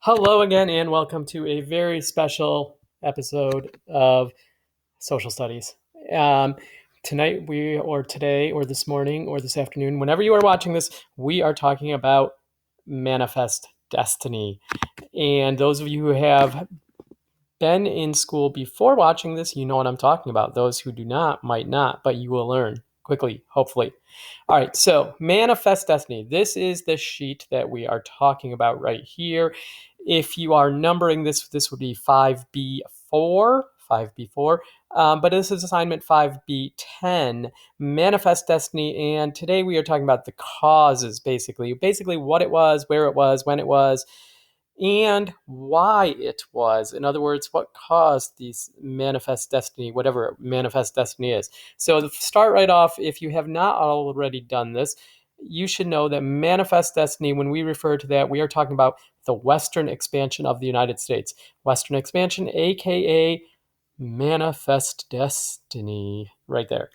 Hello again, and welcome to a very special episode of Social Studies. Um, Tonight, or today, or this morning, or this afternoon, whenever you are watching this, we are talking about manifest destiny. And those of you who have been in school before watching this, you know what I'm talking about. Those who do not might not, but you will learn quickly, hopefully. All right, so manifest destiny. This is the sheet that we are talking about right here. If you are numbering this, this would be 5B.4, 5B.4. But this is assignment 5B.10, manifest destiny. And today we are talking about the causes, basically what it was, where it was, when it was, and why it was. In other words, what caused these manifest destiny, whatever manifest destiny is. So to start right off, if you have not already done this, you should know that manifest destiny, when we refer to that, we are talking about the Western expansion of the United States. Western expansion, aka manifest destiny, right there.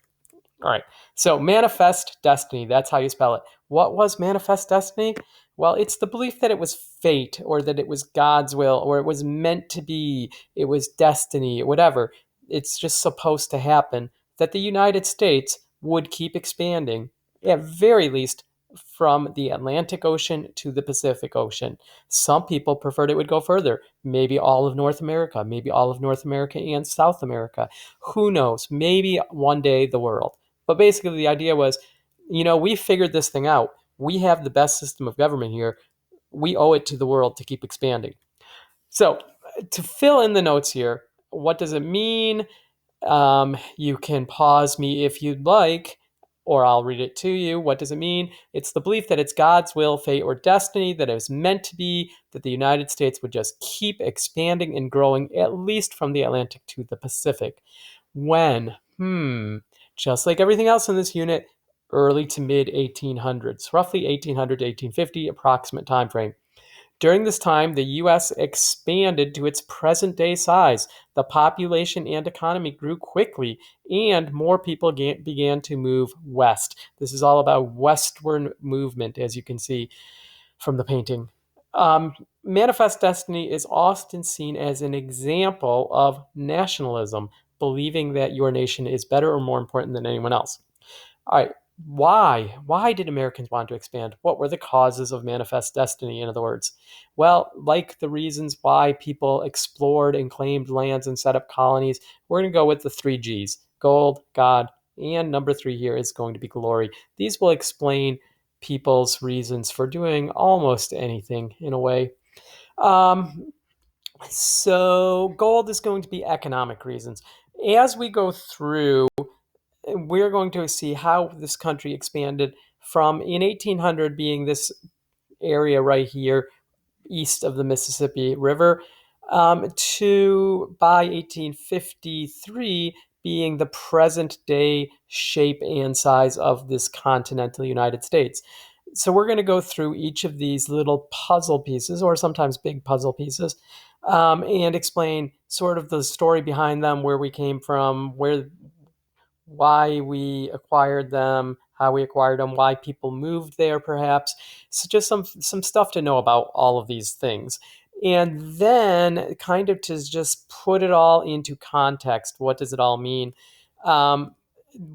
All right. So manifest destiny, that's how you spell it. What was manifest destiny? Well, it's the belief that it was fate or that it was God's will or it was meant to be, it was destiny, whatever. It's just supposed to happen that the United States would keep expanding, at very least from the Atlantic Ocean to the Pacific Ocean. Some people preferred it would go further, maybe all of North America, maybe all of North America and South America. Who knows? Maybe one day the world. But basically, the idea was, we figured this thing out. We have the best system of government here. We owe it to the world to keep expanding. So, to fill in the notes here, what does it mean? You can pause me if you'd like, or I'll read it to you. What does it mean? It's the belief that it's God's will, fate, or destiny, that it was meant to be, that the United States would just keep expanding and growing, at least from the Atlantic to the Pacific. When? Just like everything else in this unit, early to mid 1800s, roughly 1800 to 1850 approximate time frame. During this time, the U.S. expanded to its present day size. The population and economy grew quickly, and more people began to move west. This is all about westward movement, as you can see from the painting. Manifest destiny is often seen as an example of nationalism, believing that your nation is better or more important than anyone else. All right, why? Why did Americans want to expand? What were the causes of manifest destiny, in other words? Well, like the reasons why people explored and claimed lands and set up colonies, we're going to go with the three G's: gold, God, and number three here is going to be glory. These will explain people's reasons for doing almost anything in a way. Um, so, gold is going to be economic reasons. As we go through, we're going to see how this country expanded from in 1800 being this area right here east of the Mississippi River to by 1853 being the present day shape and size of this continental United States. So we're going to go through each of these little puzzle pieces, or sometimes big puzzle pieces, and explain sort of the story behind them, where we came from, why we acquired them, how we acquired them, why people moved there, perhaps. So just some stuff to know about all of these things. And then kind of to just put it all into context. What does it all mean? Um,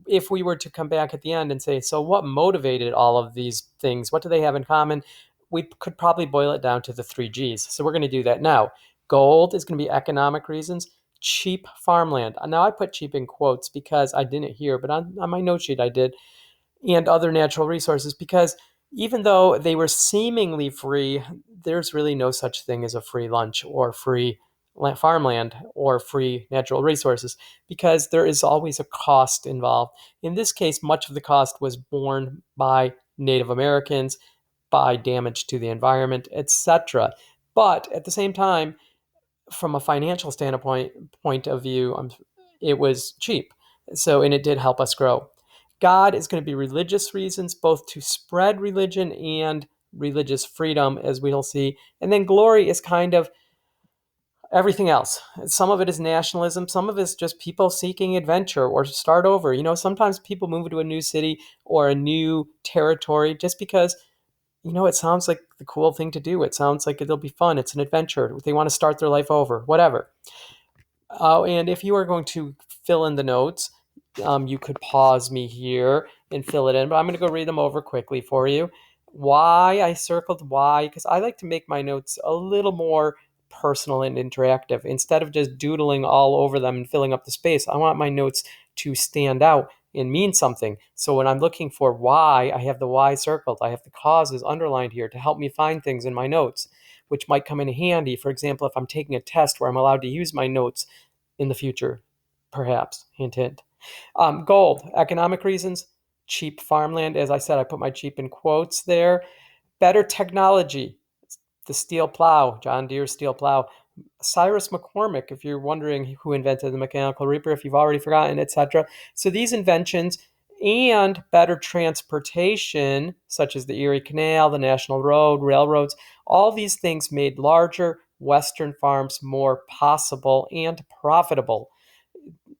if we were to come back at the end and say, so what motivated all of these things? What do they have in common? We could probably boil it down to the three G's. So we're going to do that now. Gold is going to be economic reasons. Cheap farmland. Now I put cheap in quotes because I didn't hear, but on my note sheet I did. And other natural resources, because even though they were seemingly free, there's really no such thing as a free lunch or free farmland or free natural resources, because there is always a cost involved. In this case, much of the cost was borne by Native Americans, by damage to the environment, etc. But at the same time, from a financial standpoint point of view, it was cheap. So, and it did help us grow. God is going to be religious reasons, both to spread religion and religious freedom, as we'll see. And then glory is kind of everything else. Some of it is nationalism. Some of it is just people seeking adventure or start over. Sometimes people move to a new city or a new territory just because it sounds like the cool thing to do. It sounds like it'll be fun. It's an adventure. They want to start their life over, whatever. And if you are going to fill in the notes, you could pause me here and fill it in, but I'm going to go read them over quickly for you. Why I circled why, because I like to make my notes a little more personal and interactive. Instead of just doodling all over them and filling up the space, I want my notes to stand out and mean something. So when I'm looking for why, I have the why circled. I have the causes underlined here to help me find things in my notes, which might come in handy. For example, if I'm taking a test where I'm allowed to use my notes in the future, perhaps. Hint, hint. Gold, economic reasons, cheap farmland. As I said, I put my cheap in quotes there. Better technology, the steel plow, John Deere steel plow. Cyrus McCormick, if you're wondering who invented the mechanical reaper, if you've already forgotten, etc. So these inventions and better transportation, such as the Erie Canal, the National Road, railroads, all these things made larger Western farms more possible and profitable.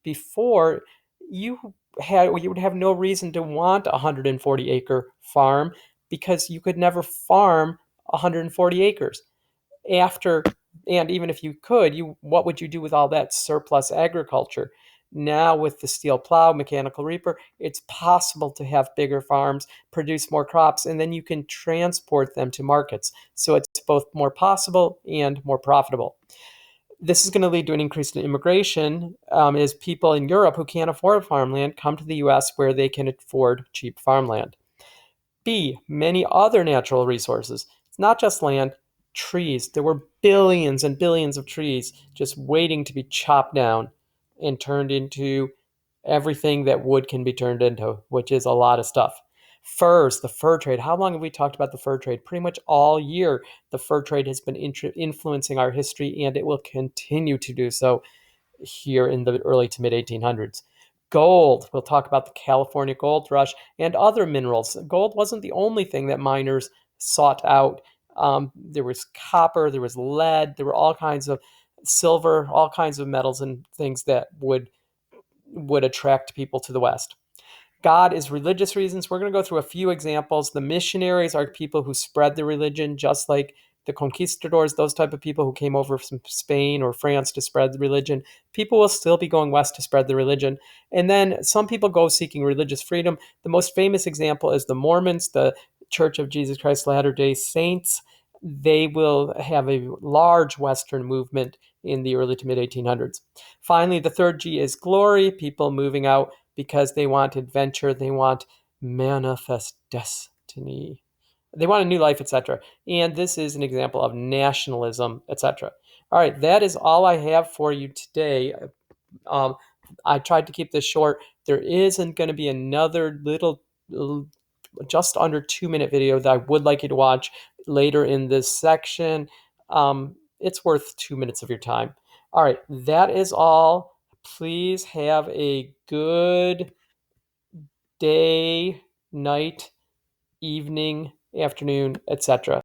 Before, you would have no reason to want a 140-acre farm because you could never farm 140 acres after. And even if you could, what would you do with all that surplus agriculture? Now with the steel plow, mechanical reaper, it's possible to have bigger farms, produce more crops, and then you can transport them to markets. So it's both more possible and more profitable. This is going to lead to an increase in immigration as people in Europe who can't afford farmland come to the US where they can afford cheap farmland. B, many other natural resources. It's not just land, trees. There were billions and billions of trees just waiting to be chopped down and turned into everything that wood can be turned into, which is a lot of stuff. Furs, the fur trade. How long have we talked about the fur trade? Pretty much all year, the fur trade has been influencing our history, and it will continue to do so here in the early to mid 1800s. Gold, we'll talk about the California gold rush and other minerals. Gold wasn't the only thing that miners sought out. There was copper, there was lead, there were all kinds of silver, all kinds of metals and things that would attract people to the West. God is religious reasons. We're going to go through a few examples. The missionaries are people who spread the religion, just like the conquistadors, those type of people who came over from Spain or France to spread the religion. People will still be going west to spread the religion. And then some people go seeking religious freedom. The most famous example is the Mormons, the Church of Jesus Christ Latter-day Saints. They will have a large Western movement in the early to mid 1800s. Finally, the third G is glory, people moving out because they want adventure, they want manifest destiny, they want a new life, etc. And this is an example of nationalism, etc. All right, that is all I have for you today. Um, I tried to keep this short. There isn't going to be another little, just under 2 minute video that I would like you to watch later in this section. It's worth 2 minutes of your time. All right, that is all. Please have a good day, night, evening, afternoon, etc.